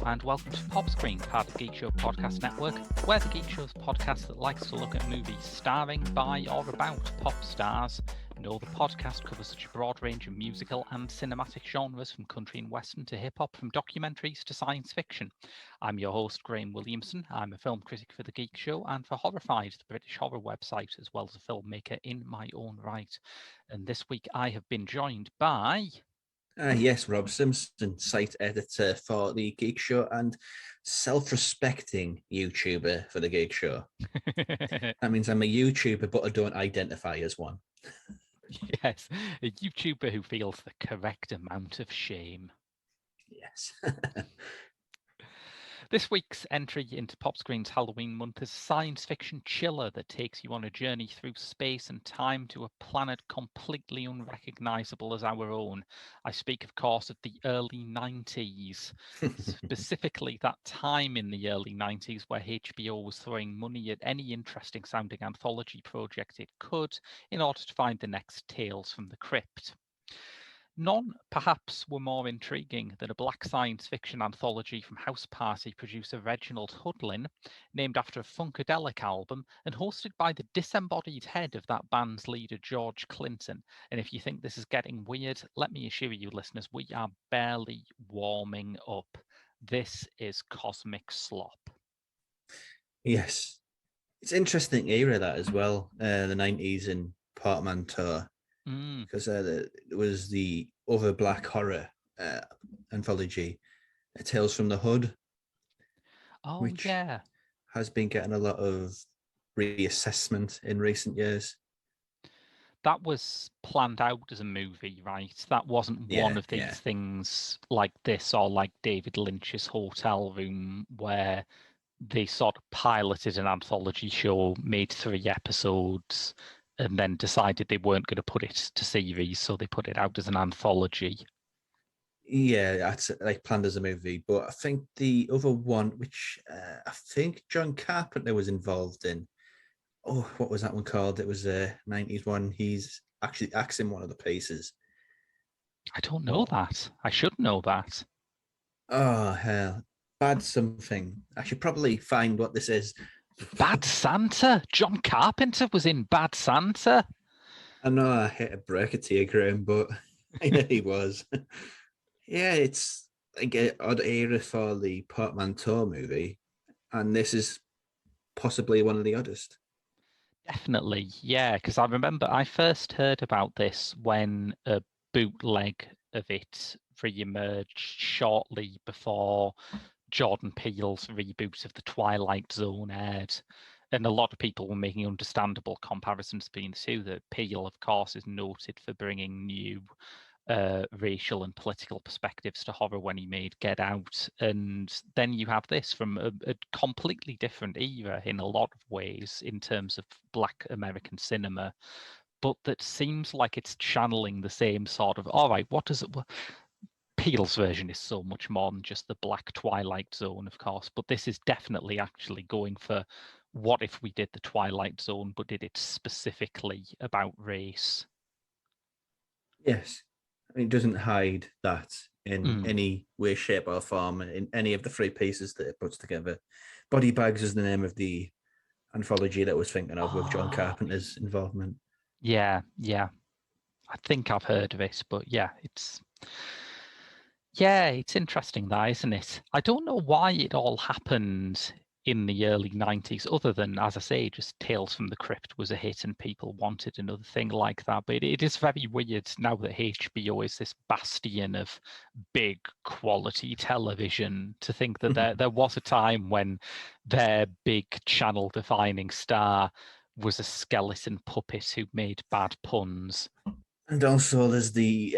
and welcome to Pop Screen, part of the Geek Show Podcast Network. We're the Geek Show's podcast that likes to look at movies starring, by, or about pop stars. And all the podcast covers such a broad range of musical and cinematic genres, from country and western to hip-hop, from documentaries to science fiction. I'm your host, Graham Williamson. I'm a film critic for The Geek Show and for Horrified, the British horror website, as well as a filmmaker in my own right. And this week I have been joined by... Yes, Rob Simpson, site editor for The Geek Show and self-respecting YouTuber for The Geek Show. That means I'm a YouTuber, but I don't identify as one. Yes, a YouTuber who feels the correct amount of shame. Yes. This week's entry into Pop Screen's Halloween month is a science fiction chiller that takes you on a journey through space and time to a planet completely unrecognizable as our own. I speak, of course, of the early 90s, specifically that time in the early 90s where HBO was throwing money at any interesting sounding anthology project it could in order to find the next Tales from the Crypt. None, perhaps, were more intriguing than a black science fiction anthology from house party producer Reginald Hudlin, named after a Funkadelic album and hosted by the disembodied head of that band's leader, George Clinton. And if you think this is getting weird, let me assure you, listeners, we are barely warming up. This is Cosmic Slop. Yes. It's interesting era, that as well, the 90s in portmanteau. Because there was the other black horror anthology, Tales from the Hood, which has been getting a lot of reassessment in recent years. That was planned out as a movie, right? That wasn't one of these things like this or like David Lynch's Hotel Room, where they sort of piloted an anthology show, made 3 episodes, and then decided they weren't going to put it to series, so they put it out as an anthology. Yeah, that's like planned as a movie. But I think the other one, which I think John Carpenter was involved in, what was that one called? It was a 90s one. He's actually acting one of the pieces. I don't know that. I should know that. Oh, hell. Bad something. I should probably find what this is. Bad Santa? John Carpenter was in Bad Santa? I know I hate to break it to you, Graham, but yeah, he was. Yeah, it's like an odd era for the portmanteau movie, and this is possibly one of the oddest. Definitely, yeah, because I remember I first heard about this when a bootleg of it re-emerged shortly before Jordan Peele's reboot of The Twilight Zone aired. And a lot of people were making understandable comparisons between the two. That Peele, of course, is noted for bringing new racial and political perspectives to horror when he made Get Out. And then you have this from a completely different era in a lot of ways in terms of Black American cinema, but that seems like it's channeling the same sort of, all right, what does it... Peele's version is so much more than just the Black Twilight Zone, of course, but this is definitely actually going for what if we did the Twilight Zone, but did it specifically about race? Yes. I mean, it doesn't hide that in any way, shape, or form in any of the 3 pieces that it puts together. Body Bags is the name of the anthology that I was thinking of with John Carpenter's involvement. Yeah. I think I've heard of it, but it's interesting, that, isn't it? I don't know why it all happened in the early 90s, other than, as I say, just Tales from the Crypt was a hit and people wanted another thing like that. But it is very weird now that HBO is this bastion of big quality television, to think that there was a time when their big channel defining star was a skeleton puppet who made bad puns. And also there's the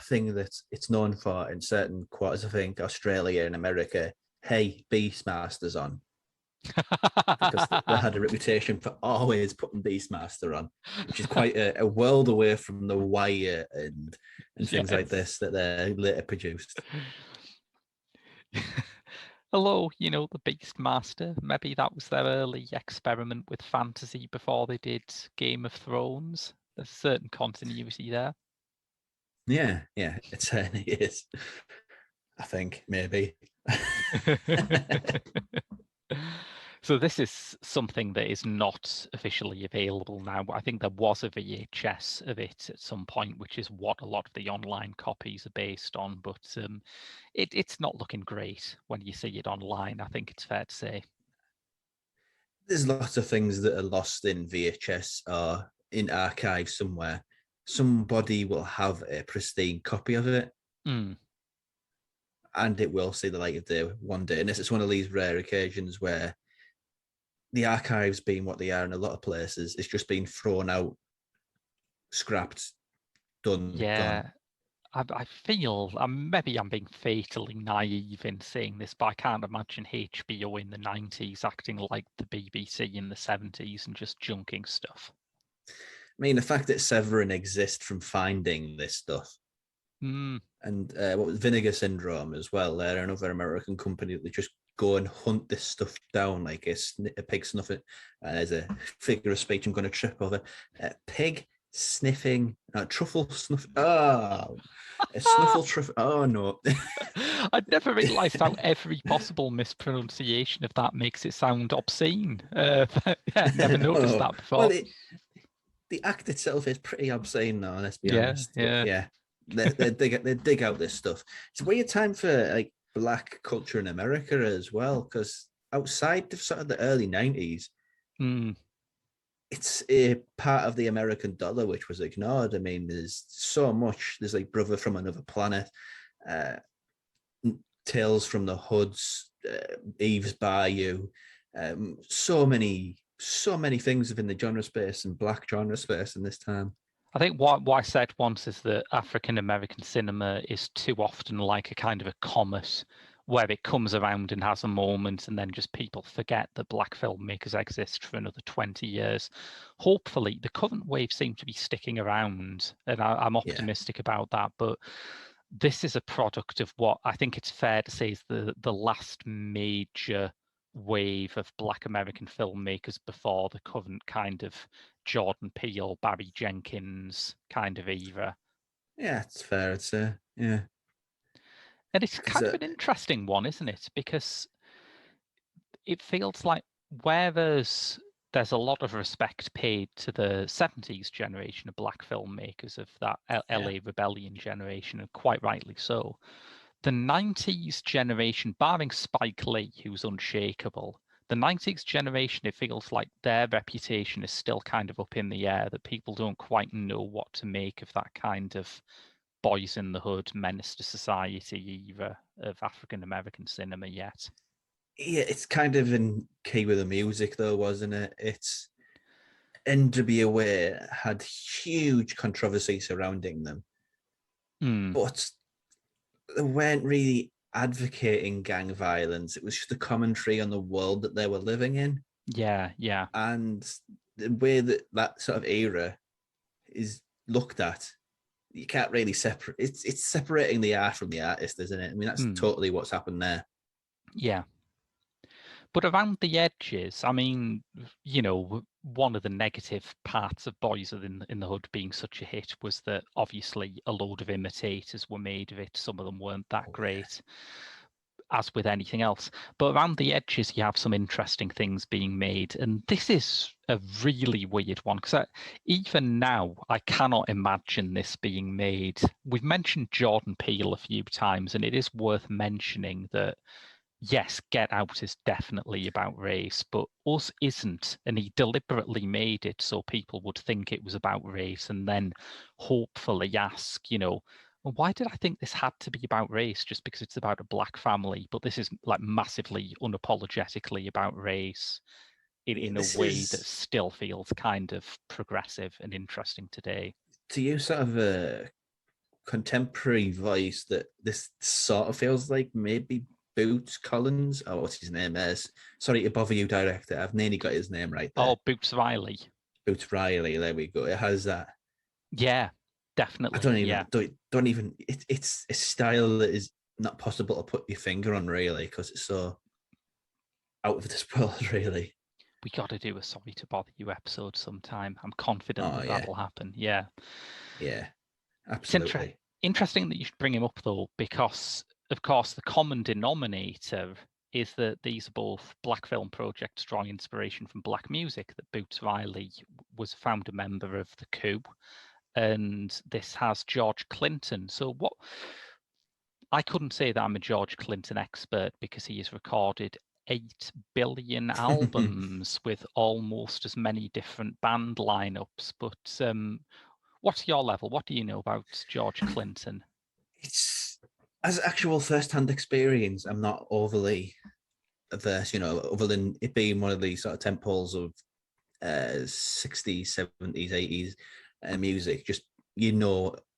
thing that it's known for in certain quarters, I think, Australia and America, hey, Beastmaster's on. Because they had a reputation for always putting Beastmaster on, which is quite a world away from The Wire and things like this that they later produced. Hello, the Beastmaster. Maybe that was their early experiment with fantasy before they did Game of Thrones. There's a certain continuity there. Yeah, it certainly is. I think, maybe. So this is something that is not officially available now. I think there was a VHS of it at some point, which is what a lot of the online copies are based on. But it's not looking great when you see it online, I think it's fair to say. There's lots of things that are lost in VHS or in archives somewhere. Somebody will have a pristine copy of it. Mm. And it will see the light of day one day. And it's one of these rare occasions where the archives, being what they are in a lot of places, it's just been thrown out, scrapped, done, Yeah, gone. I feel maybe I'm being fatally naive in saying this, but I can't imagine HBO in the 90s acting like the BBC in the 70s and just junking stuff. I mean, the fact that Severin exists from finding this stuff, Mm. and what was Vinegar Syndrome as well. They're another American company that just go and hunt this stuff down like a pig snuffing. There's a figure of speech I'm going to trip over. Pig sniffing, truffle snuff. Oh, a snuffle truffle. Oh no. I'd never realised how every possible mispronunciation of that makes it sound obscene. Yeah, never noticed No. that before. Well, the act itself is pretty obscene, though. Let's be Yeah, honest. But yeah. yeah, they dig out this stuff. It's a weird time for like black culture in America as well, because outside of sort of the early '90s, Mm. it's a part of the American dollar which was ignored. I mean, there's so much. There's like Brother from Another Planet, uh, Tales from the Hoods, Eve's Bayou, so many things within the genre space and black genre space in this time. I think what I said once is that African American cinema is too often like a kind of a comet where it comes around and has a moment and then just people forget that black filmmakers exist for another 20 years. Hopefully, the current wave seems to be sticking around, and I'm Yeah. optimistic about that. But this is a product of what I think it's fair to say is the last major wave of black American filmmakers before the current kind of Jordan Peele, Barry Jenkins kind of era. Yeah, it's fair. It's yeah, And it's because kind of an interesting one, isn't it? Because it feels like whereas there's a lot of respect paid to the 70s generation of black filmmakers of that yeah, LA Rebellion generation, and quite rightly so, the 90s generation, barring Spike Lee, who's unshakable, the 90s generation, it feels like their reputation is still kind of up in the air, that people don't quite know what to make of that kind of boys in the hood, menace to society era of African American cinema yet. yeah. It's kind of in key with the music, though, wasn't it? It's NWA had huge controversy surrounding them, Mm, but they weren't really advocating gang violence. It was just a commentary on the world that they were living in, yeah, yeah. and the way that that sort of era is looked at, you can't really separate. It's separating the art from the artist, isn't it? I mean, that's Mm, totally what's happened there. yeah. But around the edges, I mean, one of the negative parts of Boys in the Hood being such a hit was that obviously a load of imitators were made of it. Some of them weren't that Oh yeah, great, as with anything else. But around the edges, you have some interesting things being made. And this is a really weird one because even now, I cannot imagine this being made. We've mentioned Jordan Peele a few times, and it is worth mentioning that yes, Get Out is definitely about race, but Us isn't. And he deliberately made it so people would think it was about race and then hopefully ask, "Well, why did I think this had to be about race just because it's about a black family? But this is like massively unapologetically about race yeah. in a This way that is still feels kind of progressive and interesting today." to use sort of a contemporary voice that this sort of feels like maybe Boots Collins. Oh, what's his name is? Sorry to bother you, director. I've nearly got his name right there. Oh, Boots Riley. Boots Riley. There we go. It has that. Yeah, I definitely. don't even Yeah. don't even. It's a style that is not possible to put your finger on really because it's so out of this world really. We got to do a Sorry to Bother You episode sometime. I'm confident Oh that yeah, that'll happen. Yeah. yeah, It's absolutely. interesting that you should bring him up, though, because of course, the common denominator is that these are both black film projects drawing inspiration from black music, that Boots Riley was a founder member of the Coup, and this has George Clinton. So what I couldn't say that I'm a George Clinton expert because he has recorded 8 billion albums with almost as many different band lineups. But what's your level? What do you know about George Clinton? It's as actual first-hand experience. I'm not overly averse, other than it being one of these sort of temples of 60s, 70s, 80s music. Just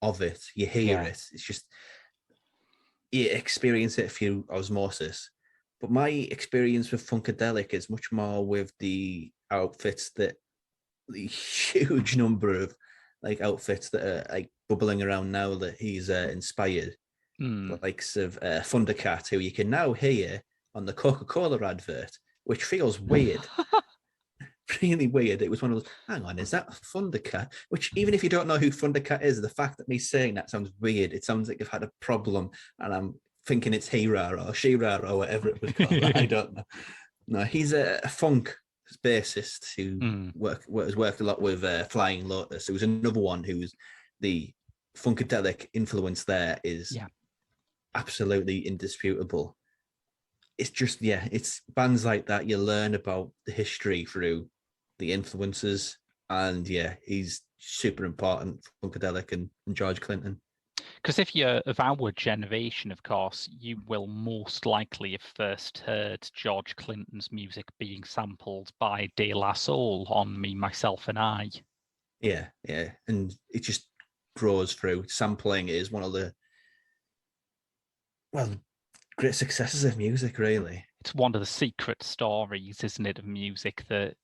of it, you hear it. It's just you experience it through osmosis. But my experience with Funkadelic is much more with the outfits the huge number of like outfits that are like bubbling around now that he's inspired. The likes of Thundercat, who you can now hear on the Coca-Cola advert, which feels weird. Really weird. It was one of those, hang on, is that Thundercat? Which, even if you don't know who Thundercat is, the fact that me saying that sounds weird. It sounds like you've had a problem, and I'm thinking it's Hira or Shira or whatever it was called. I don't know. No, he's a funk bassist who has worked a lot with Flying Lotus. There was another one who was the Funkadelic influence there is absolutely indisputable. It's just, it's bands like that. You learn about the history through the influences, and he's super important, Funkadelic and George Clinton. Because if you're of our generation, of course, you will most likely have first heard George Clinton's music being sampled by De La Soul on Me, Myself and I. Yeah, and it just grows through. Sampling is one of the great successes of music, really. It's one of the secret stories, isn't it, of music that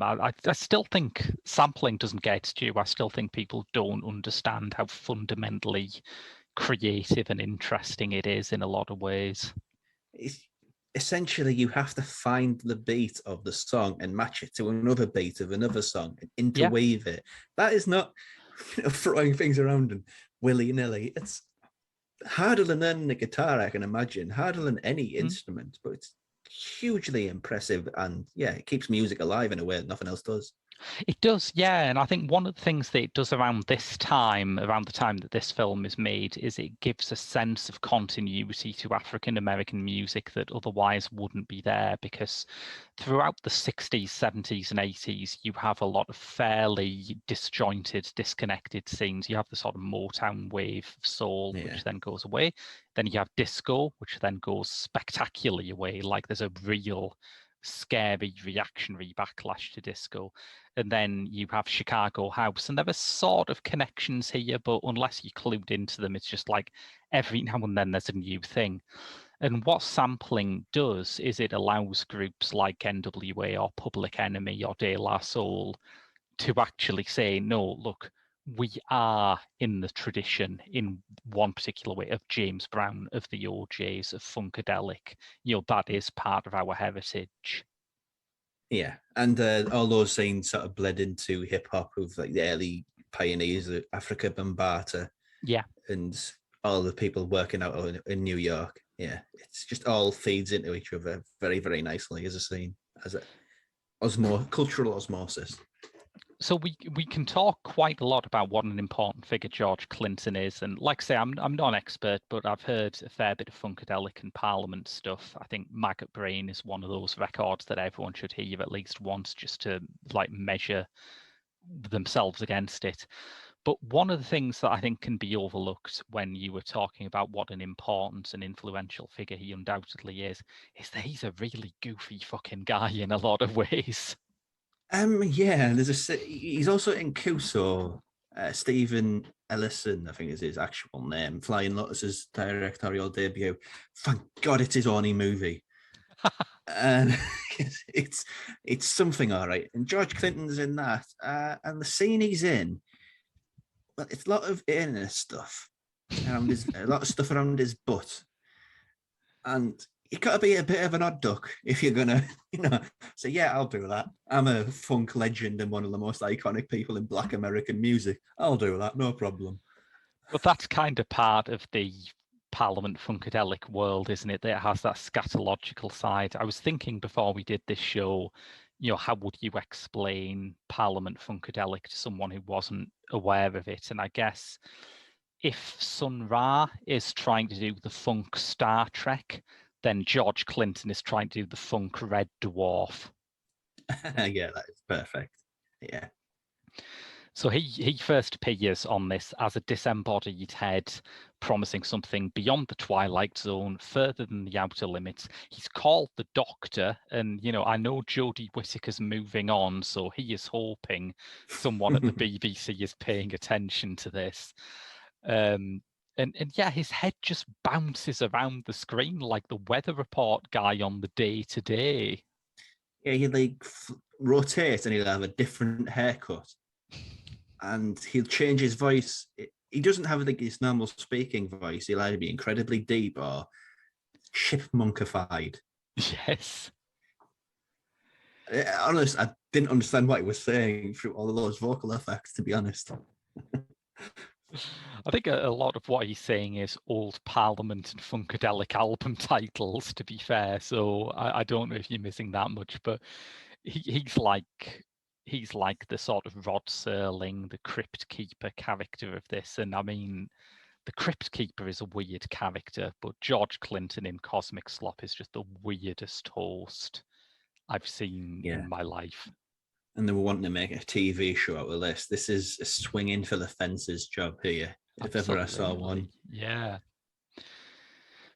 I still think sampling doesn't get to. I still think people don't understand how fundamentally creative and interesting it is in a lot of ways. Essentially, you have to find the beat of the song and match it to another beat of another song and interweave it. That is not throwing things around and willy-nilly. It's harder than learning the guitar, I can imagine, harder than any instrument, but it's hugely impressive, and it keeps music alive in a way that nothing else does. It does, and I think one of the things that it does around the time that this film is made, is it gives a sense of continuity to African American music that otherwise wouldn't be there, because throughout the 60s, 70s and 80s, you have a lot of fairly disjointed, disconnected scenes. You have the sort of Motown wave of soul, which then goes away. Then you have disco, which then goes spectacularly away. Like there's a real scary reactionary backlash to disco. And then you have Chicago House, and there are sort of connections here, but unless you're clued into them, it's just like every now and then there's a new thing. And what sampling does is it allows groups like NWA or Public Enemy or De La Soul to actually say, no, look, we are in the tradition in one particular way of James Brown, of the OJs, of Funkadelic. That is part of our heritage. Yeah, and all those scenes sort of bled into hip hop with like the early pioneers of Africa Bambaataa. Yeah, and all the people working out in New York. Yeah, it's just all feeds into each other very, very nicely as a scene, as a cultural osmosis. So we can talk quite a lot about what an important figure George Clinton is, and like I say, I'm not an expert, but I've heard a fair bit of Funkadelic and Parliament stuff. I think Maggot Brain is one of those records that everyone should hear at least once, just to like measure themselves against it. But one of the things that I think can be overlooked when you were talking about what an important and influential figure he undoubtedly is that he's a really goofy fucking guy in a lot of ways. He's also in Kuso. Stephen Ellison, I think is his actual name. Flying Lotus's directorial debut. Thank God it's his only movie. And it's something, all right. And George Clinton's in that. And the scene he's in, well, it's a lot of inner stuff. A lot of stuff around his butt. And you got to be a bit of an odd duck if you're gonna, say, yeah, I'll do that. I'm a funk legend and one of the most iconic people in Black American music. I'll do that, no problem. But that's kind of part of the Parliament Funkadelic world, isn't it? That has that scatological side. I was thinking before we did this show, how would you explain Parliament Funkadelic to someone who wasn't aware of it? And I guess if Sun Ra is trying to do the funk Star Trek, then George Clinton is trying to do the funk Red Dwarf. Yeah, that is perfect. Yeah. So he first appears on this as a disembodied head, promising something beyond the Twilight Zone, further than the outer limits. He's called the Doctor, and I know Jodie Whittaker's moving on, so he is hoping someone at the BBC is paying attention to this. And yeah, his head just bounces around the screen like the weather report guy on the day to day. Yeah, he'd rotate and he'll have a different haircut. And he'll change his voice. He doesn't have his normal speaking voice. He'll either be incredibly deep or chipmunkified. Yes. Honest, I didn't understand what he was saying through all of those vocal effects, to be honest. I think a lot of what he's saying is old Parliament and Funkadelic album titles, to be fair. So I don't know if you're missing that much, but he's like the sort of Rod Serling, the Crypt Keeper character of this. And I mean, the Crypt Keeper is a weird character, but George Clinton in Cosmic Slop is just the weirdest host I've seen in my life. And they were wanting to make a TV show out of this. This is a swinging for the fences job here, if ever I saw one. Yeah.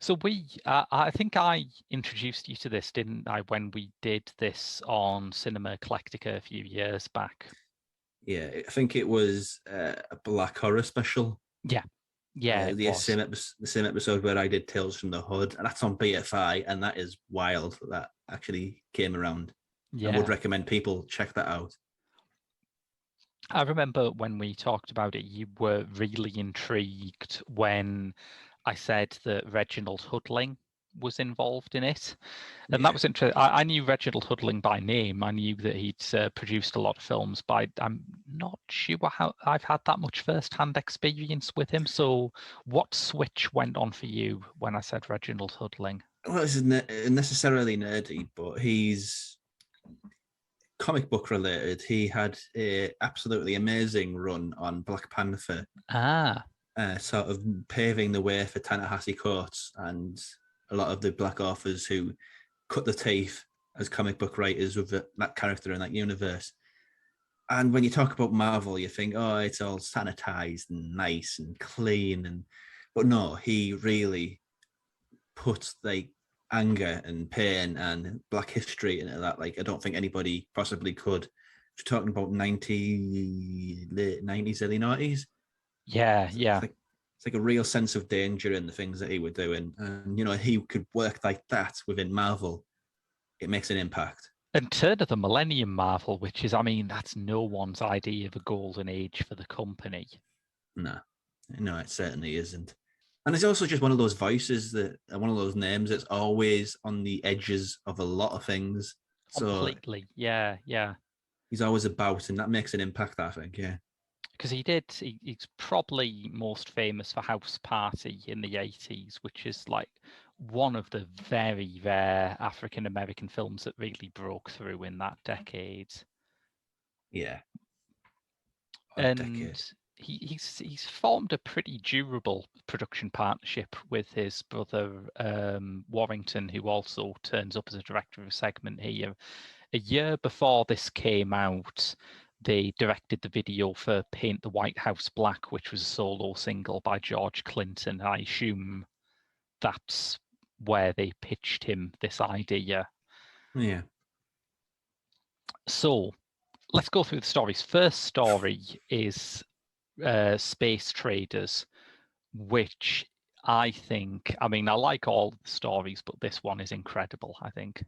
So I think I introduced you to this, didn't I, when we did this on Cinema Eclectica a few years back? Yeah, I think it was a Black Horror special. Yeah. Yeah, the same episode where I did Tales from the Hood, and that's on BFI, and that is wild that actually came around. Yeah. I would recommend people check that out. I remember when we talked about it, you were really intrigued when I said that Reginald Hudling was involved in it. And that was interesting. I knew Reginald Hudling by name. I knew that he'd produced a lot of films, but I'm not sure how I've had that much first-hand experience with him. So what switch went on for you when I said Reginald Hudling? Well, it's necessarily nerdy, but he's comic book related. He had a absolutely amazing run on Black Panther. Sort of paving the way for Ta-Nehisi Coates and a lot of the black authors who cut the teeth as comic book writers with that character in that universe. And when you talk about Marvel, you think, oh, it's all sanitized and nice and clean. But no, he really put like anger and pain and black history into that. Like, I don't think anybody possibly could. You're talking about late 90s, early 90s. Yeah. It's like a real sense of danger in the things that he would do. And he could work like that within Marvel. It makes an impact. And turn of the Millennium Marvel, which is, I mean, that's no one's idea of a golden age for the company. No, it certainly isn't. And it's also just one of those voices one of those names that's always on the edges of a lot of things. Completely, yeah. He's always about, and that makes an impact, I think, yeah. Because he's probably most famous for House Party in the 80s, which is like one of the very rare African-American films that really broke through in that decade. Yeah. He's formed a pretty durable production partnership with his brother Warrington, who also turns up as a director of a segment here. A year before this came out, they directed the video for Paint the White House Black, which was a solo single by George Clinton. I assume that's where they pitched him this idea. Yeah. So let's go through the stories. First story is Space Traders, which I think, I mean, I like all the stories, but this one is incredible, I think.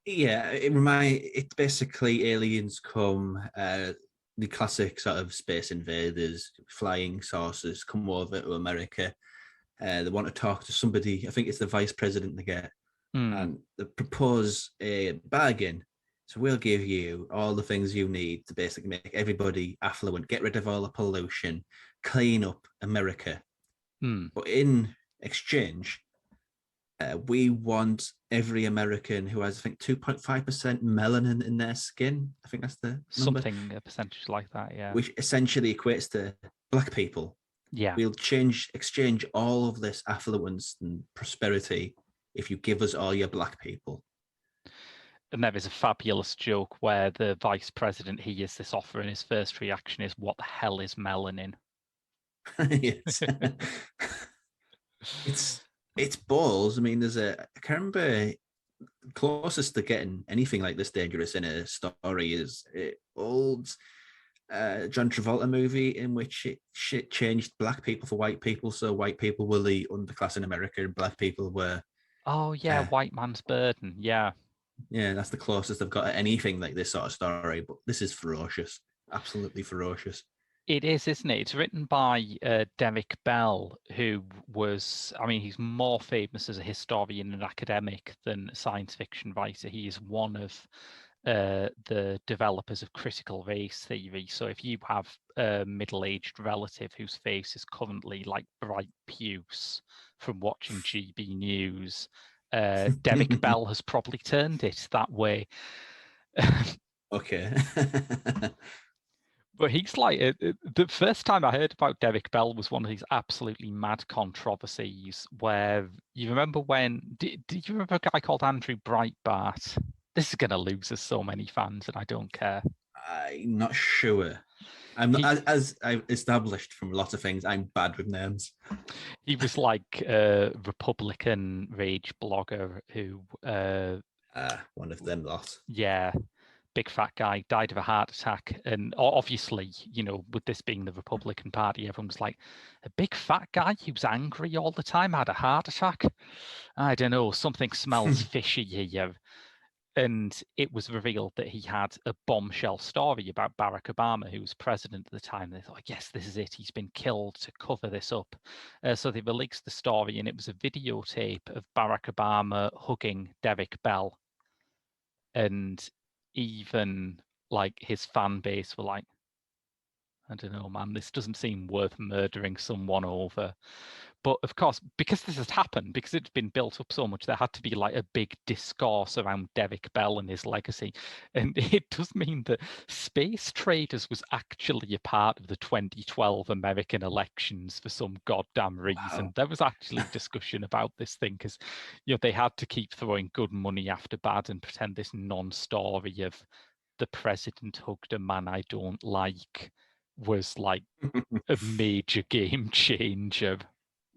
Yeah, it's basically aliens come, the classic sort of space invaders, flying saucers come over to America. They want to talk to somebody, I think it's the vice president they get, and they propose a bargain. So we'll give you all the things you need to basically make everybody affluent, get rid of all the pollution, clean up America. But in exchange, we want every American who has, I think, 2.5% melanin in their skin. I think that's the number. Something, a percentage like that, yeah. Which essentially equates to black people. Yeah. We'll exchange all of this affluence and prosperity if you give us all your black people. And there is a fabulous joke where the vice president hears this offer and his first reaction is, "What the hell is melanin?" Yes. it's balls. I mean, I can't remember closest to getting anything like this dangerous in a story is old John Travolta movie in which shit changed black people for white people, so white people were the underclass in America and black people were. Oh yeah, white man's burden. Yeah. Yeah, that's the closest I've got to anything like this sort of story, but this is ferocious, absolutely ferocious. It is, isn't it? It's written by Derek Bell, who was, I mean, he's more famous as a historian and academic than a science fiction writer. He is one of the developers of critical race theory. So if you have a middle-aged relative whose face is currently like bright puce from watching GB News, Derek Bell has probably turned it that way. Okay. But he's like, the first time I heard about Derek Bell was one of these absolutely mad controversies where you remember when, did you remember a guy called Andrew Breitbart? This is going to lose us so many fans and I don't care. I'm not sure. I'm not, as I've established from lots of things, I'm bad with names. He was like a Republican rage blogger who... one of them lot. Yeah. Big fat guy, died of a heart attack. And obviously, you know, with this being the Republican Party, everyone was like, a big fat guy who's angry all the time had a heart attack? I don't know, something smells fishy here. And it was revealed that he had a bombshell story about Barack Obama, who was president at the time. They thought, yes, this is it. He's been killed to cover this up. So they released the story, and it was a videotape of Barack Obama hugging Derek Bell. And even like his fan base were like, I don't know, man, this doesn't seem worth murdering someone over. But of course, because this has happened, because it's been built up so much, there had to be like a big discourse around Derek Bell and his legacy. And it does mean that Space Traders was actually a part of the 2012 American elections for some goddamn reason. Wow. There was actually discussion about this thing because, you know, they had to keep throwing good money after bad and pretend this non-story of the president hugged a man I don't like was like a major game changer.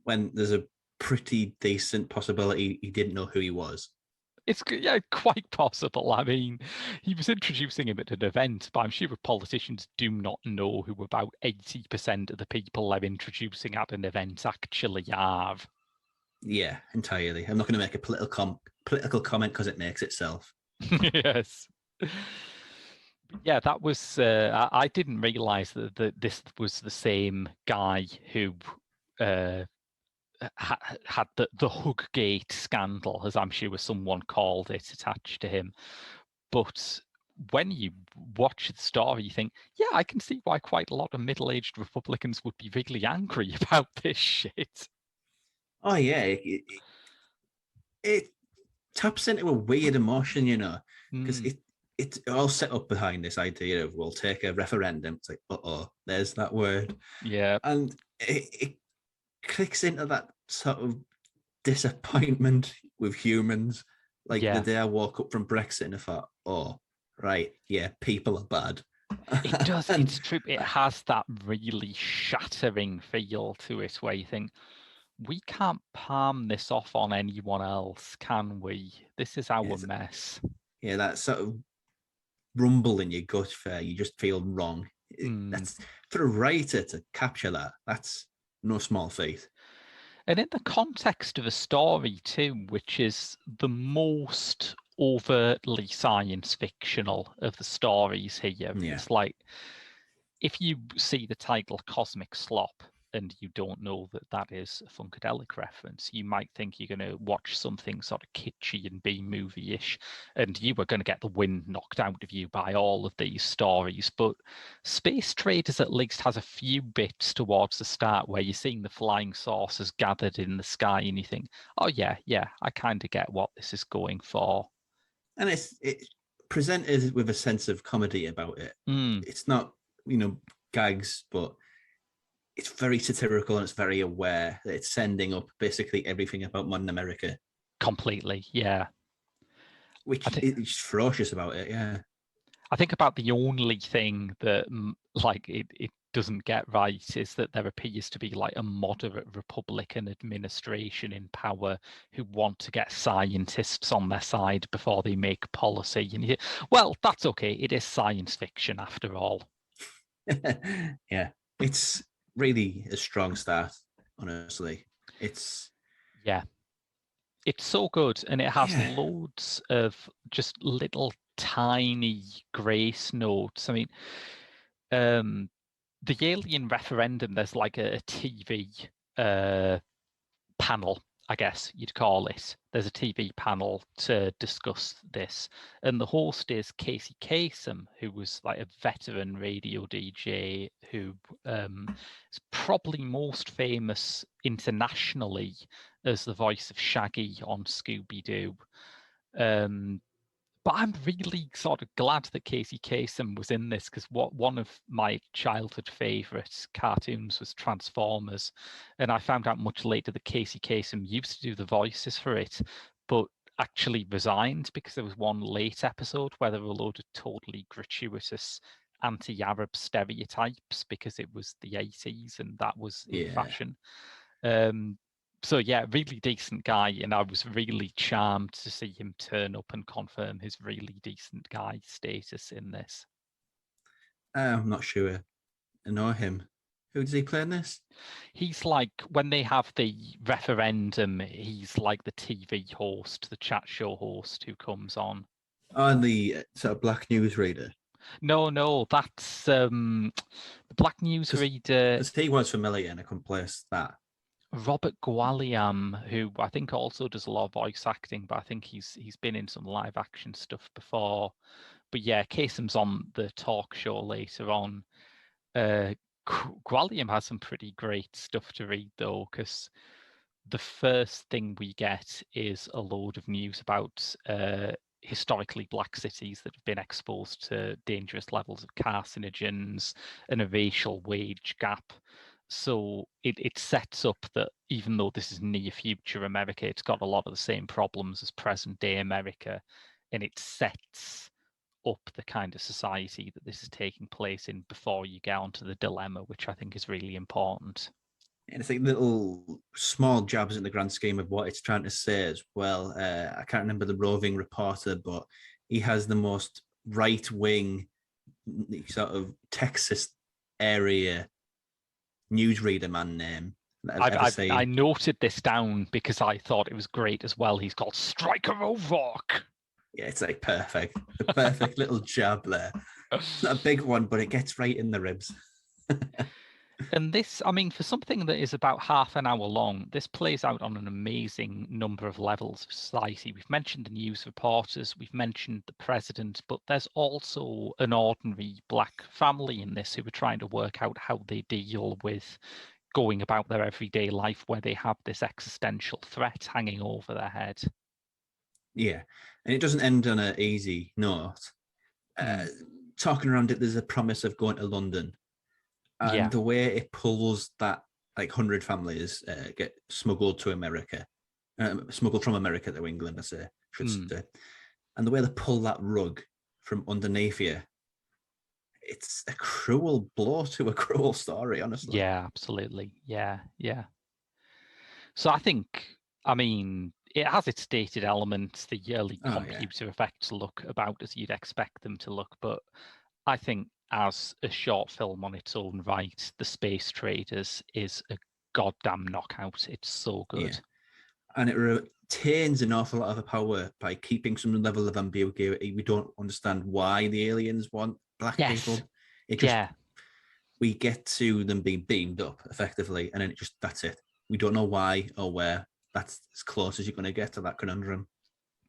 When there's a pretty decent possibility he didn't know who he was. It's quite possible. I mean, he was introducing him at an event, but I'm sure politicians do not know who about 80% of the people they're introducing at an event actually are. Yeah, entirely. I'm not going to make a political comment because it makes itself. Yes. Yeah, that was. I didn't realize that this was the same guy who had the Huggate scandal, as I'm sure someone called it, attached to him. But when you watch the story, you think, yeah, I can see why quite a lot of middle-aged Republicans would be really angry about this shit. Oh yeah, it taps into a weird emotion, you know, because it's all set up behind this idea of we'll take a referendum. It's like, there's that word. Yeah. And it clicks into that sort of disappointment with humans. Like the day I woke up from Brexit and I thought, oh, right, yeah, people are bad. It does. It's true. It has that really shattering feel to it where you think, we can't palm this off on anyone else, can we? This is our mess. Yeah, that sort of rumble in your gut fair, you just feel wrong. That's for a writer to capture that. That's no small feat. And in the context of a story too, which is the most overtly science fictional of the stories here. Yeah. It's like, if you see the title Cosmic Slop, and you don't know that that is a Funkadelic reference. You might think you're going to watch something sort of kitschy and B-movie-ish, and you are going to get the wind knocked out of you by all of these stories. But Space Traders at least has a few bits towards the start where you're seeing the flying saucers gathered in the sky, and you think, oh yeah, I kind of get what this is going for. And it's presented with a sense of comedy about it. It's not, gags, but it's very satirical and it's very aware that it's sending up basically everything about modern America. Completely, yeah. Which it's ferocious about it, yeah. I think about the only thing that it doesn't get right is that there appears to be like a moderate Republican administration in power who want to get scientists on their side before they make policy. And well, that's okay. It is science fiction after all. Yeah, it's really a strong start, honestly. It's so good, and it has loads of just little tiny grace notes. I mean, the Alien referendum, there's like a TV panel, I guess you'd call it. There's a TV panel to discuss this, and the host is Casey Kasem, who was like a veteran radio DJ who is probably most famous internationally as the voice of Shaggy on Scooby-Doo. But I'm really sort of glad that Casey Kasem was in this, because one of my childhood favourite cartoons was Transformers, and I found out much later that Casey Kasem used to do the voices for it, but actually resigned because there was one late episode where there were a load of totally gratuitous anti-Arab stereotypes because it was the 80s and that was in fashion. So yeah, really decent guy, and I was really charmed to see him turn up and confirm his really decent guy status in this. I'm not sure I know him. Who does he play in this? He's like, when they have the referendum, he's like the TV host, the chat show host who comes on. Oh, the sort of black newsreader. No, that's the black newsreader. Because he was familiar and I couldn't place that. Robert Gualiam, who I think also does a lot of voice acting, but I think he's been in some live action stuff before. But yeah, Kasem's on the talk show later on. Gualiam has some pretty great stuff to read though, because the first thing we get is a load of news about historically black cities that have been exposed to dangerous levels of carcinogens and a racial wage gap. So it sets up that even though this is near future America, it's got a lot of the same problems as present day America, and it sets up the kind of society that this is taking place in before you get onto the dilemma, which I think is really important. And it's like little small jabs in the grand scheme of what it's trying to say as well. I can't remember the roving reporter, but he has the most right-wing sort of Texas area newsreader man name. I noted this down because I thought it was great as well. He's called Striker O'Rourke. Yeah, it's like perfect. The perfect little jab there. It's not a big one, but it gets right in the ribs. And this, I mean, for something that is about half an hour long, this plays out on an amazing number of levels of society. We've mentioned the news reporters, we've mentioned the president, but there's also an ordinary black family in this who are trying to work out how they deal with going about their everyday life where they have this existential threat hanging over their head. Yeah, and it doesn't end on an easy note. Talking around it, there's a promise of going to London. And the way it pulls that, like 100 families get smuggled to America, smuggled from America to England, I should say. And the way they pull that rug from underneath you, it's a cruel blow to a cruel story, honestly. Yeah, absolutely. Yeah. So I think, I mean, it has its dated elements. The early computer effects look about as you'd expect them to look, but I think as a short film on its own right, The Space Traders is a goddamn knockout. It's so good. Yeah. And it retains an awful lot of power by keeping some level of ambiguity. We don't understand why the aliens want black people. It just we get to them being beamed up effectively, and then that's it. We don't know why or where. That's as close as you're going to get to that conundrum.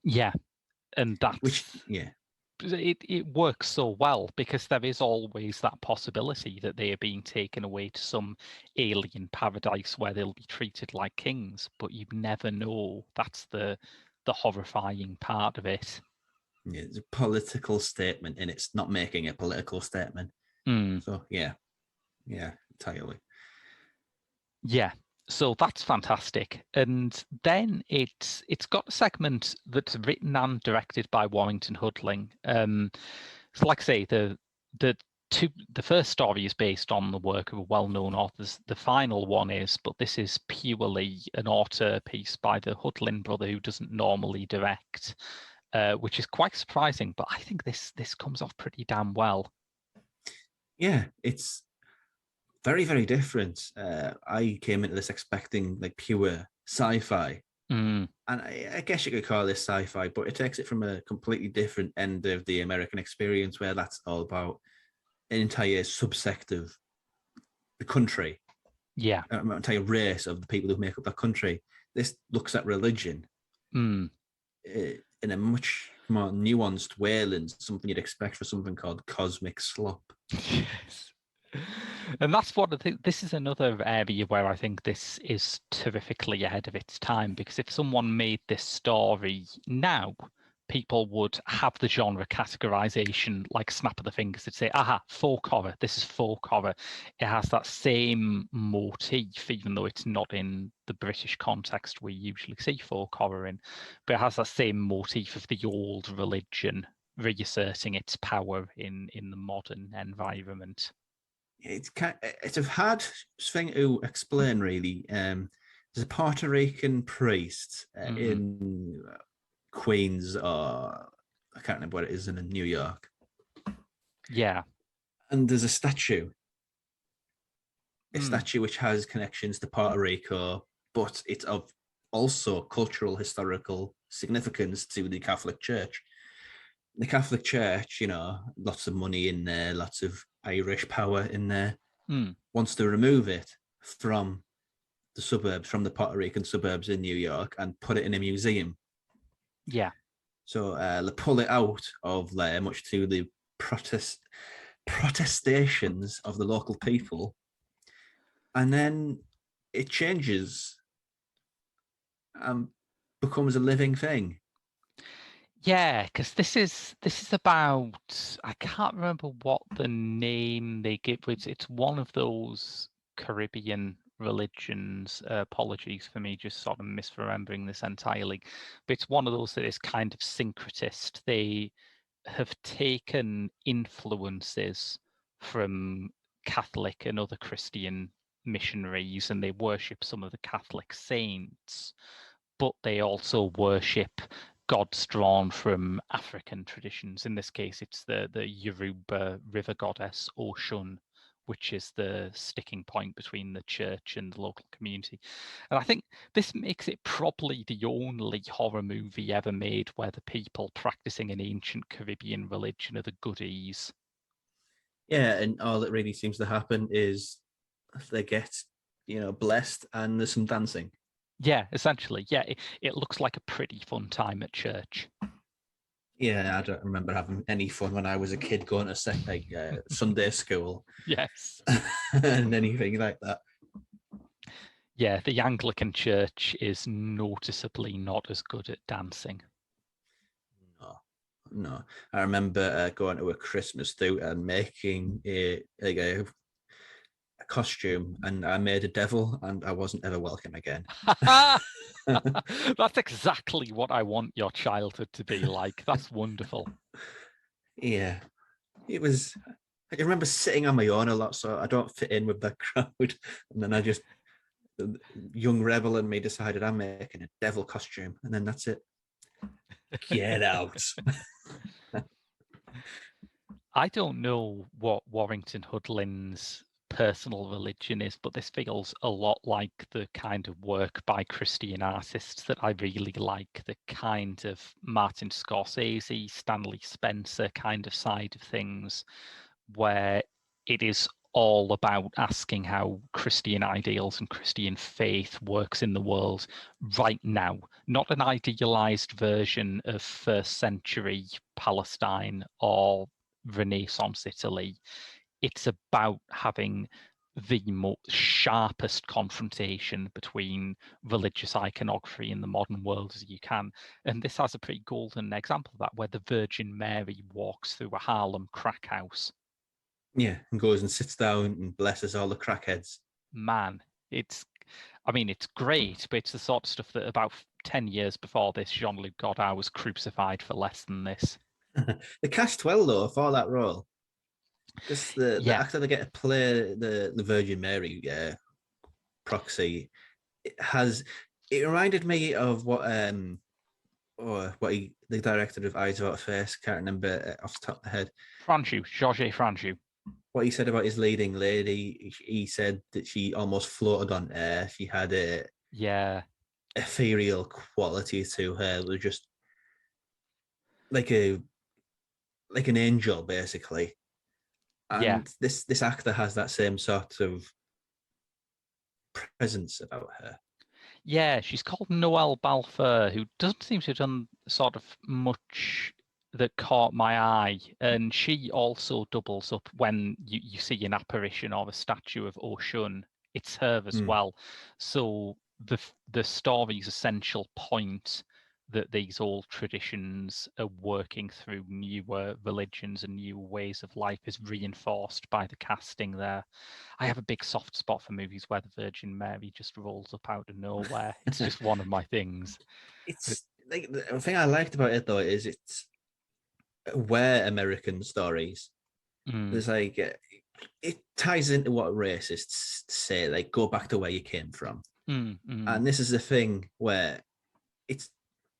Yeah, and Which, that's it works so well because there is always that possibility that they are being taken away to some alien paradise where they'll be treated like kings, but you never know. That's the horrifying part of it. yeah, it's a political statement, and it's not making a political statement. So yeah, entirely. Yeah, so that's fantastic. And then it's got a segment that's written and directed by Warrington Hudling. So like I say, the first story is based on the work of well-known authors. The final one is, but this is purely an author piece by the Hudlin brother, who doesn't normally direct, which is quite surprising. But I think this comes off pretty damn well. Yeah, it's very, very different. I came into this expecting like pure sci-fi, and I guess you could call this sci-fi, but it takes it from a completely different end of the American experience, where that's all about an entire subsect of the country, an entire race of the people who make up that country. This looks at religion in a much more nuanced way than something you'd expect for something called cosmic slop. Yes. And that's what I think. This is another area where I think this is terrifically ahead of its time, because if someone made this story now, people would have the genre categorization like snap of the fingers. They'd say, aha, folk horror. This is folk horror. It has that same motif, even though it's not in the British context we usually see folk horror in, but it has that same motif of the old religion reasserting its power in the modern environment. It's a hard thing to explain, really. There's a Puerto Rican priest in Queens, or I can't remember what it is, in New York. Yeah. And there's a statue which has connections to Puerto Rico, but it's of also cultural, historical significance to the Catholic Church. The Catholic Church, lots of money in there, lots of Irish power in there, wants to remove it from the suburbs, from the Puerto Rican suburbs in New York, and put it in a museum. Yeah. So they pull it out of there, much to the protestations of the local people, and then it changes and becomes a living thing. Yeah, because this is about, I can't remember what the name they give. It's one of those Caribbean religions. Apologies for me just sort of misremembering this entirely, but it's one of those that is kind of syncretist. They have taken influences from Catholic and other Christian missionaries, and they worship some of the Catholic saints, but they also worship gods drawn from African traditions. In this case, it's the Yoruba river goddess Oshun, which is the sticking point between the church and the local community. And I think this makes it probably the only horror movie ever made where the people practicing an ancient Caribbean religion are the goodies. Yeah, and all that really seems to happen is they get, blessed, and there's some dancing. Yeah, essentially. Yeah, it looks like a pretty fun time at church. Yeah, I don't remember having any fun when I was a kid going to Sunday school. Yes. And anything like that. Yeah, the Anglican Church is noticeably not as good at dancing. No. I remember going to a Christmas do and making a costume, and I made a devil, and I wasn't ever welcome again. That's exactly what I want your childhood to be like. That's wonderful. Yeah, it was. I remember sitting on my own a lot, so I don't fit in with the crowd. And then the young rebel in me decided I'm making a devil costume, and then that's it. Get out. I don't know what Warrington Hudlin's personal religion is, but this feels a lot like the kind of work by Christian artists that I really like, the kind of Martin Scorsese, Stanley Spencer kind of side of things, where it is all about asking how Christian ideals and Christian faith works in the world right now, not an idealized version of first century Palestine or Renaissance Italy. It's about having the most sharpest confrontation between religious iconography in the modern world as you can. And this has a pretty golden example of that, where the Virgin Mary walks through a Harlem crack house. Yeah, and goes and sits down and blesses all the crackheads. Man, it's great, but it's the sort of stuff that about 10 years before this, Jean-Luc Godard was crucified for less than this. They cast well, though, for that role. Because the actor they get to play the Virgin Mary proxy, it reminded me of what the director of Eyes Without a Face, can't remember off the top of the head. Georges Franju. What he said about his leading lady, he said that she almost floated on air. She had a ethereal quality to her. It was just like an angel, basically. And this actor has that same sort of presence about her. Yeah, she's called Noelle Balfour, who doesn't seem to have done sort of much that caught my eye. And she also doubles up when you see an apparition or a statue of Oshun. It's her as well. So the story's essential point that these old traditions are working through newer religions and new ways of life is reinforced by the casting there. I have a big soft spot for movies where the Virgin Mary just rolls up out of nowhere. It's just one of my things. It's like the thing I liked about it though is it's where American stories. There's like it ties into what racists say, like go back to where you came from. And this is the thing where it's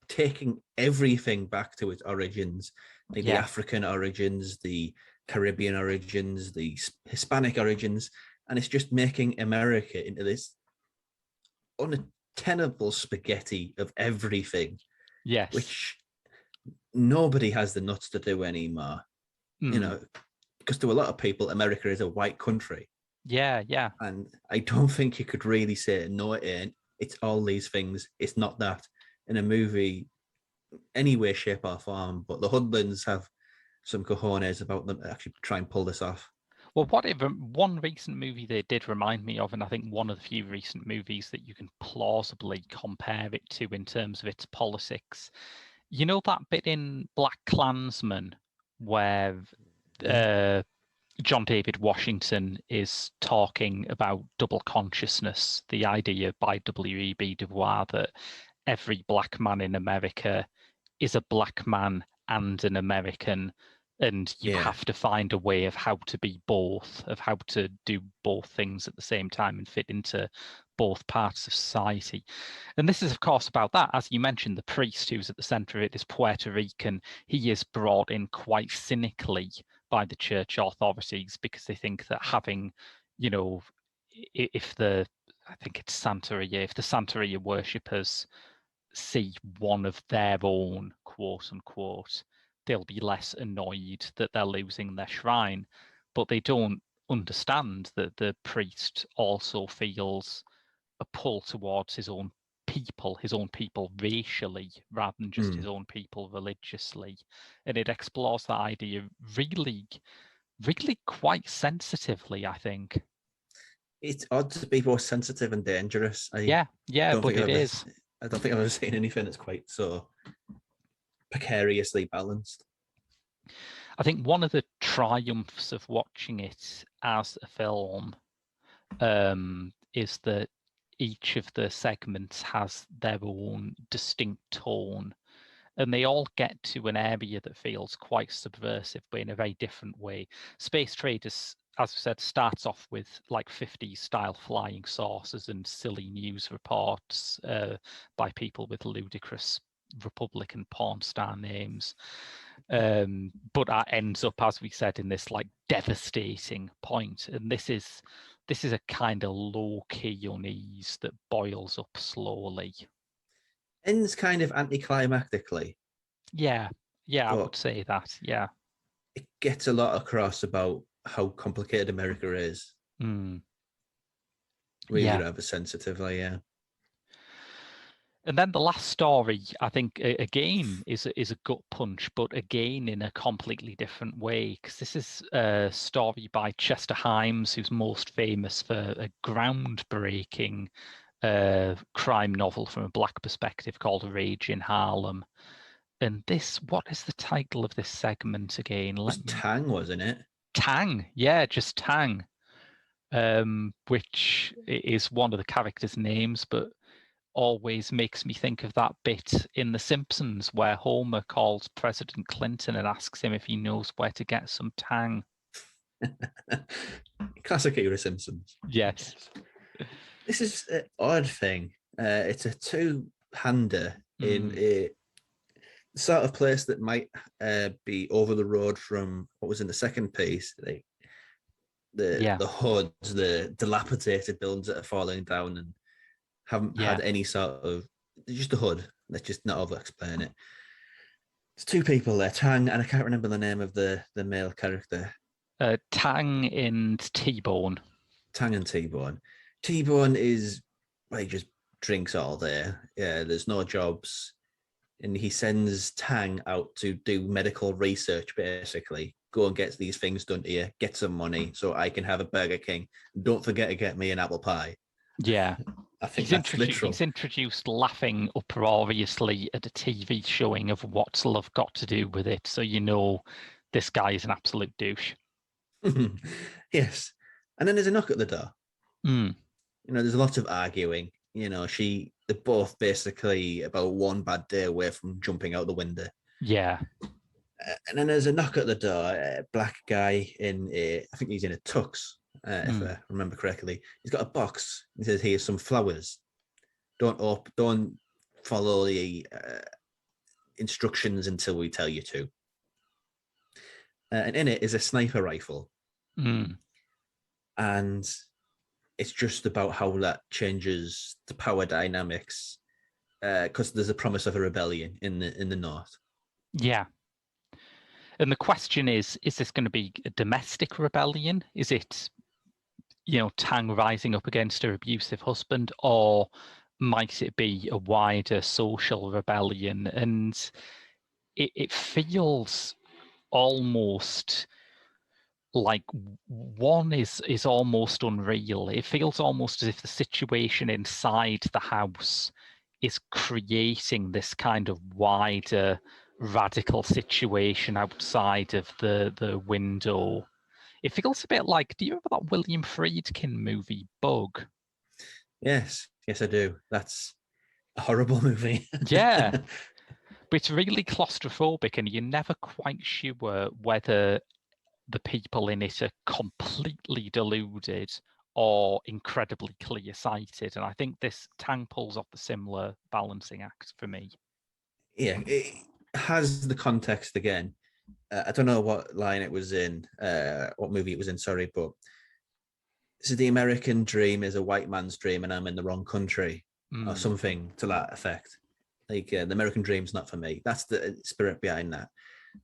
taking everything back to its origins, like the African origins, the Caribbean origins, the Hispanic origins, and it's just making America into this untenable spaghetti of everything. Yes. Which nobody has the nuts to do anymore. You know, because to a lot of people, America is a white country. Yeah. And I don't think you could really say, no, it ain't. It's all these things. It's not that in a movie, any way, shape, or form. But the Hoodlums have some cojones about them to actually try and pull this off. Well, one recent movie they did remind me of, and I think one of the few recent movies that you can plausibly compare it to in terms of its politics. You know that bit in Black Klansman where John David Washington is talking about double consciousness, the idea by W.E.B. Du Bois that every black man in America is a black man and an American, and you have to find a way of how to be both, of how to do both things at the same time and fit into both parts of society. And this is, of course, about that. As you mentioned, the priest who's at the center of it is Puerto Rican. He is brought in quite cynically by the church authorities because they think that having, if the Santeria worshippers see one of their own, quote unquote, they'll be less annoyed that they're losing their shrine. But they don't understand that the priest also feels a pull towards his own people racially rather than just his own people religiously. And it explores that idea really, really quite sensitively, I think. It's odd to be both sensitive and dangerous. But it is. I don't think I've ever seen anything that's quite so precariously balanced. I think one of the triumphs of watching it as a film is that each of the segments has their own distinct tone, and they all get to an area that feels quite subversive, but in a very different way. Space Traders, as I said, starts off with like 50s style flying saucers and silly news reports by people with ludicrous Republican porn star names. But that ends up, as we said, in this like devastating point. And this is a kind of low-key unease that boils up slowly. Ends kind of anticlimactically. Yeah, I would say that, yeah. It gets a lot across about how complicated America is. Mm. Really Yeah. rather sensitively, yeah. And then the last story, I think, again, is a gut punch, but again in a completely different way. Because this is a story by Chester Himes, who's most famous for a groundbreaking crime novel from a black perspective called Rage in Harlem. And this, what is the title of this segment again? It was Tang, wasn't it? Tang, yeah, just Tang, which is one of the characters' names, but always makes me think of that bit in The Simpsons where Homer calls President Clinton and asks him if he knows where to get some Tang. Classic era Simpsons. Yes. This is an odd thing. It's a two-hander in a sort of place that might be over the road from what was in the second piece, the hoods, the dilapidated buildings that are falling down and haven't had any sort of just a hood. Let's just not over explain it. There's two people there, Tang, and I can't remember the name of the male character. Tang and T-Bone. Tang and T-Bone. T-Bone is he just drinks all day. Yeah, there's no jobs. And he sends Tang out to do medical research, basically. Go and get these things done to you, get some money so I can have a Burger King. Don't forget to get me an apple pie. Yeah. I think that's literal. He's introduced laughing uproariously at a TV showing of What's Love Got to Do with It, so you know this guy is an absolute douche. Yes. And then there's a knock at the door. Mm. You know, there's lots of arguing. You know, they're both basically about one bad day away from jumping out the window. Yeah. And then there's a knock at the door. A black guy I think he's in a tux, if I remember correctly. He's got a box. He says, "Here's some flowers. Don't follow the instructions until we tell you to." And in it is a sniper rifle. And it's just about how that changes the power dynamics, because there's a promise of a rebellion in the north. Yeah. And the question is this going to be a domestic rebellion? Is it, Tang rising up against her abusive husband, or might it be a wider social rebellion? And it feels almost like one is almost unreal. It feels almost as if the situation inside the house is creating this kind of wider radical situation outside of the window. It feels a bit like, do you remember that William Friedkin movie, Bug? Yes, I do. That's a horrible movie. Yeah. But it's really claustrophobic, and you're never quite sure whether the people in it are completely deluded or incredibly clear-sighted. And I think this Tang pulls off the similar balancing act for me. Yeah, it has the context again. I don't know what line it was in, what movie it was in, sorry, but so the American dream is a white man's dream and I'm in the wrong country, or something to that effect. Like, the American dream's not for me. That's the spirit behind that.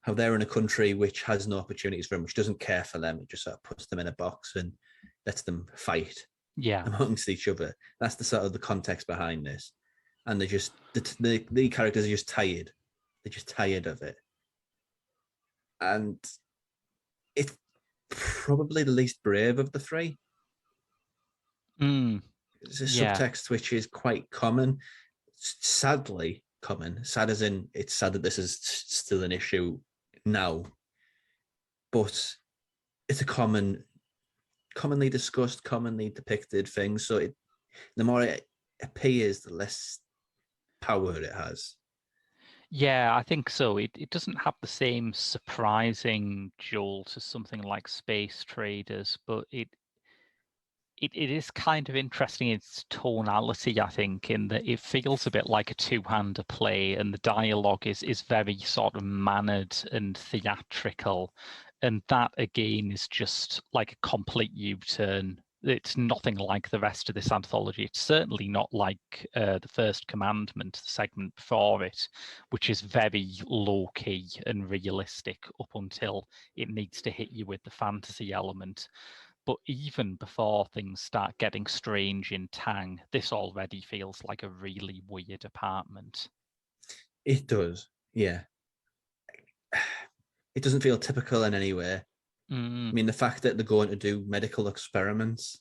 How they're in a country which has no opportunities for them, which doesn't care for them. It just sort of puts them in a box and lets them fight amongst each other. That's the sort of the context behind this. And they're just, the characters are just tired. They're just tired of it. And it's probably the least brave of the three. It's a subtext which is quite common, sadly common. Sad as in it's sad that this is still an issue now, but it's a commonly discussed, commonly depicted thing. So the more it appears, the less power it has. Yeah, I think so. It doesn't have the same surprising jolt as something like Space Traders, but it is kind of interesting in its tonality, I think, in that it feels a bit like a two-hander play, and the dialogue is very sort of mannered and theatrical. And that, again, is just like a complete U-turn It's nothing like the rest of this anthology. It's certainly not like the First Commandment, the segment before it, which is very low key and realistic up until it needs to hit you with the fantasy element. But even before things start getting strange in Tang, this already feels like a really weird apartment. It does, yeah. It doesn't feel typical in any way. I mean, the fact that they're going to do medical experiments,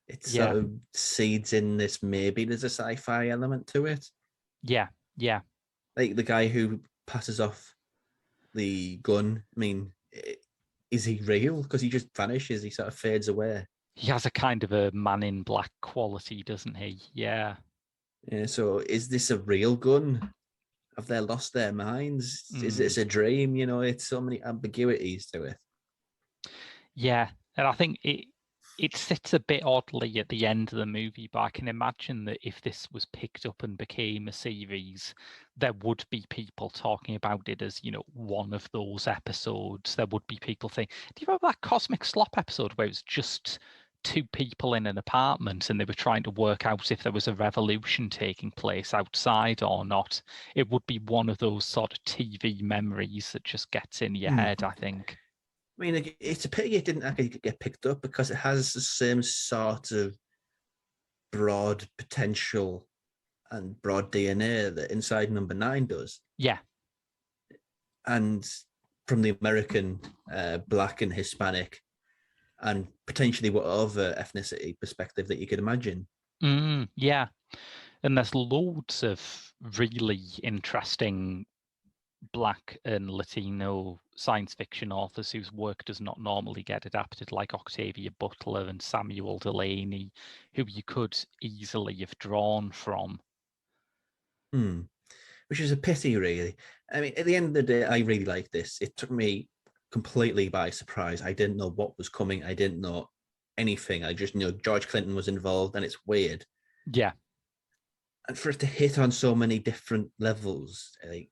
it Yeah, sort of seeds in this, maybe there's a sci-fi element to it. yeah, yeah. Like the guy who passes off the gun, I mean, is he real? Because he just vanishes, he sort of fades away. He has a kind of a Man in Black quality, doesn't he? Yeah. Yeah, so is this a real gun? Have they lost their minds? Is this a dream? You know, it's so many ambiguities to it. Yeah, and I think it sits a bit oddly at the end of the movie, but I can imagine that if this was picked up and became a series, there would be people talking about it as, one of those episodes. There would be people saying, do you remember that Cosmic Slop episode where it was just two people in an apartment and they were trying to work out if there was a revolution taking place outside or not? It would be one of those sort of TV memories that just gets in your head, I think. I mean, it's a pity it didn't actually get picked up because it has the same sort of broad potential and broad DNA that Inside Number Nine does. Yeah. And from the American Black and Hispanic and potentially whatever ethnicity perspective that you could imagine. Yeah. And there's loads of really interesting Black and Latino science fiction authors whose work does not normally get adapted, like Octavia Butler and Samuel Delany, who you could easily have drawn from. Which is a pity, really. I mean, at the end of the day, I really like this. It took me completely by surprise. I didn't know what was coming. I didn't know anything. I just knew George Clinton was involved, and it's weird. Yeah. And for it to hit on so many different levels, like,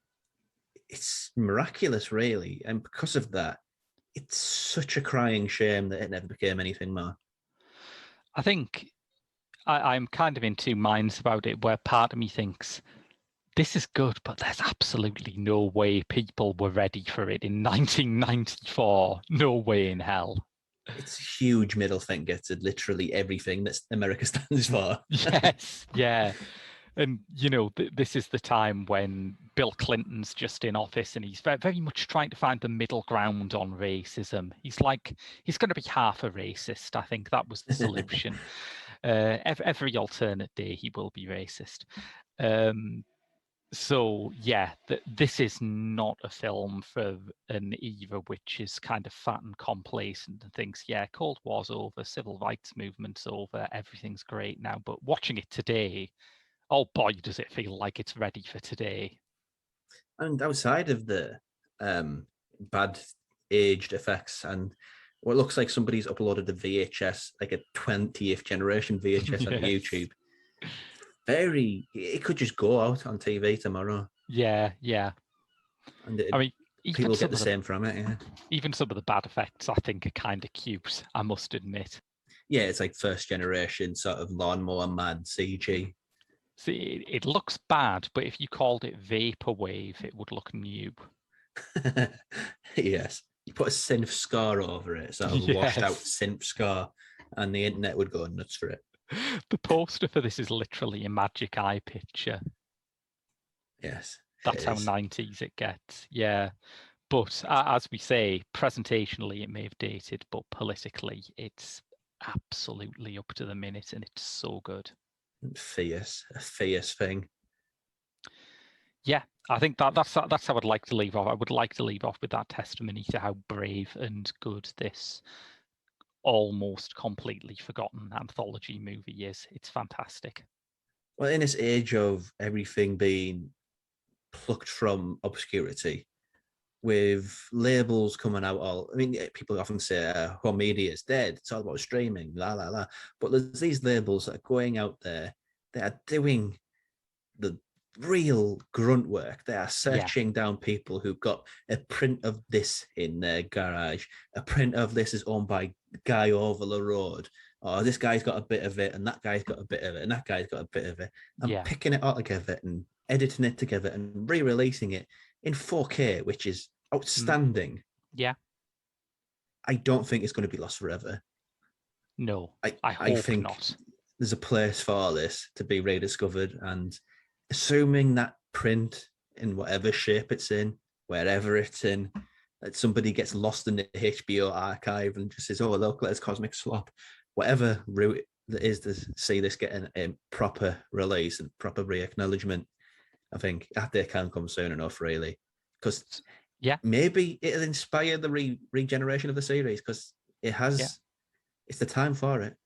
it's miraculous, really. And because of that, it's such a crying shame that it never became anything more. I think I'm kind of in two minds about it, where part of me thinks this is good, but there's absolutely no way people were ready for it in 1994. No way in hell. It's a huge middle finger to literally everything that America stands for. Yes, yeah. And, this is the time when Bill Clinton's just in office and he's very, very much trying to find the middle ground on racism. He's going to be half a racist. I think that was the solution. Every alternate day, he will be racist. So, yeah, this is not a film for an era which is kind of fat and complacent and thinks, yeah, Cold War's over, civil rights movement's over, everything's great now. But watching it today, oh boy, does it feel like it's ready for today. And outside of the bad aged effects and what looks like somebody's uploaded a VHS, like a 20th generation VHS on YouTube. It could just go out on TV tomorrow. Yeah. And I mean, people get the same from it, yeah. Even some of the bad effects, I think, are kind of cute, I must admit. Yeah, it's like first generation sort of lawnmower mad CG. See, it looks bad, but if you called it vaporwave, it would look new. Yes. You put a synth score over it, sort of washed out synth score, and the internet would go nuts for it. The poster for this is literally a magic eye picture. Yes. That's how 90s it gets. Yeah. But as we say, presentationally, it may have dated, but politically, it's absolutely up to the minute and it's so good. A fierce thing. Yeah, I think that's how I'd like to leave off. I would like to leave off with that testimony to how brave and good this almost completely forgotten anthology movie is. It's fantastic. Well, in this age of everything being plucked from obscurity, with labels coming out, people often say, home media is dead. It's all about streaming, la, la, la. But there's these labels that are going out there. They are doing the real grunt work. They are searching down people who've got a print of this in their garage. A print of this is owned by Guy over the road. oh, this guy's got a bit of it, and that guy's got a bit of it, and that guy's got a bit of it. And Yeah. picking it all together and editing it together and re-releasing it in 4K, which is outstanding. Yeah. I don't think it's going to be lost forever. No, I I hope think not. there's a place for this to be rediscovered, and assuming that print in whatever shape it's in, wherever it's in, that somebody gets lost in the HBO archive and just says, "Oh, look, there's Cosmic Slop," whatever route that is to see this getting a proper release and proper re-acknowledgement. I think that day can come soon enough, really, because maybe it'll inspire the regeneration of the series, because it has. Yeah. It's the time for it.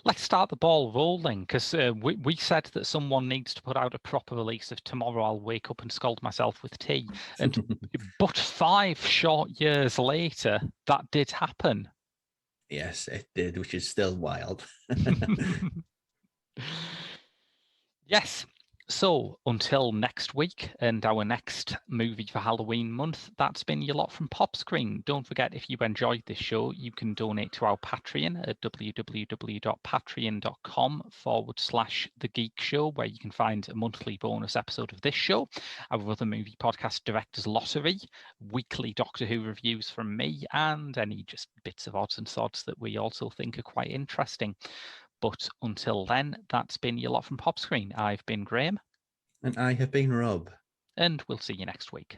Let's start the ball rolling, because we said that someone needs to put out a proper release of Tomorrow I'll Wake Up and Scald Myself with Tea. But 5 short years later, that did happen. Yes, it did, which is still wild. Yes. So until next week and our next movie for Halloween month, that's been your lot from Pop Screen. Don't forget, if you enjoyed this show, you can donate to our Patreon at www.patreon.com/The Geek Show, where you can find a monthly bonus episode of this show, our other movie podcast, Director's Lottery, weekly Doctor Who reviews from me, and any just bits of odds and sods that we also think are quite interesting. But until then, that's been your lot from Pop Screen. I've been Graham. And I have been Rob. And we'll see you next week.